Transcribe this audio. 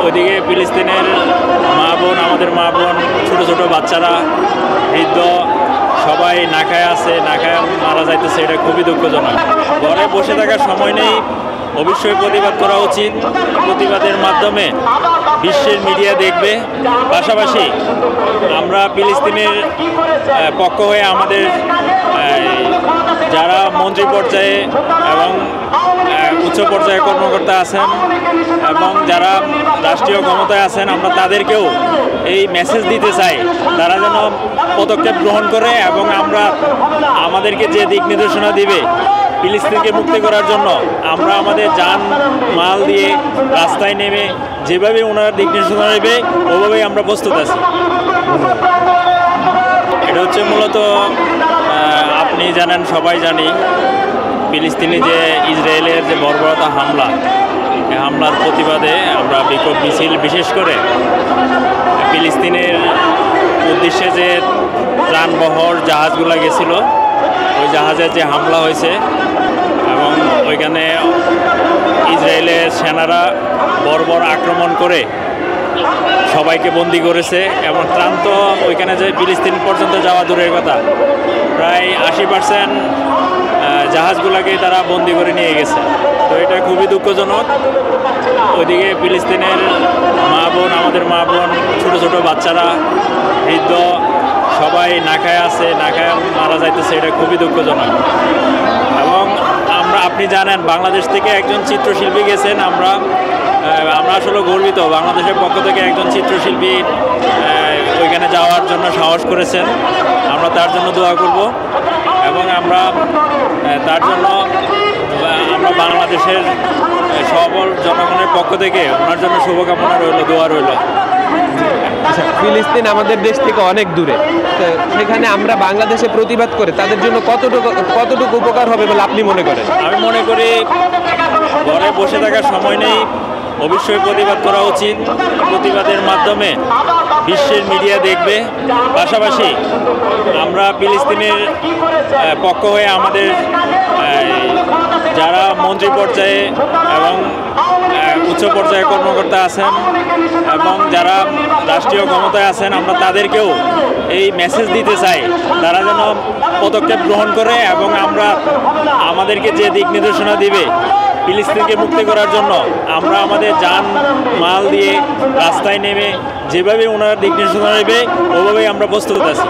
ওইদিকে ফিলিস্তিনের মা বোন, আমাদের মা বোন, ছোটো ছোটো বাচ্চারা, বৃদ্ধ সবাই না খায় আছে, না খায় মারা যাইতেছে। এটা খুবই দুঃখজনক। ঘরে বসে থাকার সময় নেই, অবশ্যই প্রতিবাদ করা উচিত। প্রতিবাদের মাধ্যমে বিশ্বের মিডিয়া দেখবে। পাশাপাশি আমরা ফিলিস্তিনের পক্ষ হয়ে আমাদের যারা মন্ত্রী পর্যায়ে এবং উচ্চ পর্যায়ে কর্মকর্তা আছেন এবং যারা রাষ্ট্রীয় ক্ষমতায় আছেন, আমরা তাদেরকেও এই মেসেজ দিতে চাই তারা যেন পদক্ষেপ গ্রহণ করে এবং আমরা আমাদেরকে যে দিক নির্দেশনা দিবে ফিলিস্তিনকে মুক্তি করার জন্য আমরা আমাদের যান মাল দিয়ে রাস্তায় নেমে যেভাবে ওনারা দিক নির্দেশনা নেবে ওভাবেই আমরা প্রস্তুত আছি। এটা হচ্ছে মূলত আপনি জানেন, সবাই জানি, ফিলিস্তিনি যে ইসরায়েলের যে বর্বরতা হামলা, এই হামলার প্রতিবাদে আমরা বিক্ষোভ মিছিল, বিশেষ করে ফিলিস্তিনের উদ্দেশ্যে যে ত্রাণবহর জাহাজগুলো গেছিল, ওই জাহাজের যে হামলা হয়েছে এবং ওইখানে ইসরায়েলের সেনারা বর্বর আক্রমণ করে সবাইকে বন্দি করেছে এবং ত্রাণ তো ওইখানে যে ফিলিস্তিন পর্যন্ত যাওয়া দূরের কথা, প্রায় 80% জাহাজগুলোকে তারা বন্দি করে নিয়ে গেছে। তো এটা খুবই দুঃখজনক। ওইদিকে ফিলিস্তিনের মা বোন, আমাদের মা বোন, ছোটো ছোটো বাচ্চারা, বৃদ্ধ সবাই না খায় আছে, না খায় মারা যাইতেছে। এটা খুবই দুঃখজনক। এবং আপনি জানেন, বাংলাদেশ থেকে একজন চিত্রশিল্পী গেছেন। আমরা আসলে গর্বিত, বাংলাদেশের পক্ষ থেকে একজন চিত্রশিল্পী ওইখানে যাওয়ার জন্য সাহস করেছেন। আমরা তার জন্য দোয়া করব এবং আমরা তার জন্য আমরা বাংলাদেশের সকল জনগণের পক্ষ থেকে ওনার জন্য শুভকামনা রইল, দোয়া রইল। আচ্ছা, ফিলিস্তিন আমাদের দেশ থেকে অনেক দূরে, তো সেখানে আমরা বাংলাদেশে প্রতিবাদ করে তাদের জন্য কতটুকু উপকার হবে বলে আপনি মনে করেন? আমি মনে করি ঘরে বসে থাকার সময় নেই, অবশ্যই প্রতিবাদ করা উচিত। প্রতিবাদের মাধ্যমে বিশ্বের মিডিয়া দেখবে। পাশাপাশি আমরা ফিলিস্তিনের পক্ষ হয়ে আমাদের যারা মন্ত্রী পর্যায়ে এবং উচ্চ পর্যায়ে কর্মকর্তা আছেন এবং যারা রাষ্ট্রীয় ক্ষমতায় আছেন, আমরা তাদেরকেও এই মেসেজ দিতে চাই তারা যেন পদক্ষেপ গ্রহণ করে এবং আমরা আমাদেরকে যে দিক নির্দেশনা দিবে ফিলিস্তিনকে মুক্তি করার জন্য আমরা আমাদের যান মাল দিয়ে রাস্তায় নেমে যেভাবে ওনারা দিক নির্দেশনা নেবে ওভাবেই আমরা প্রস্তুত আছি।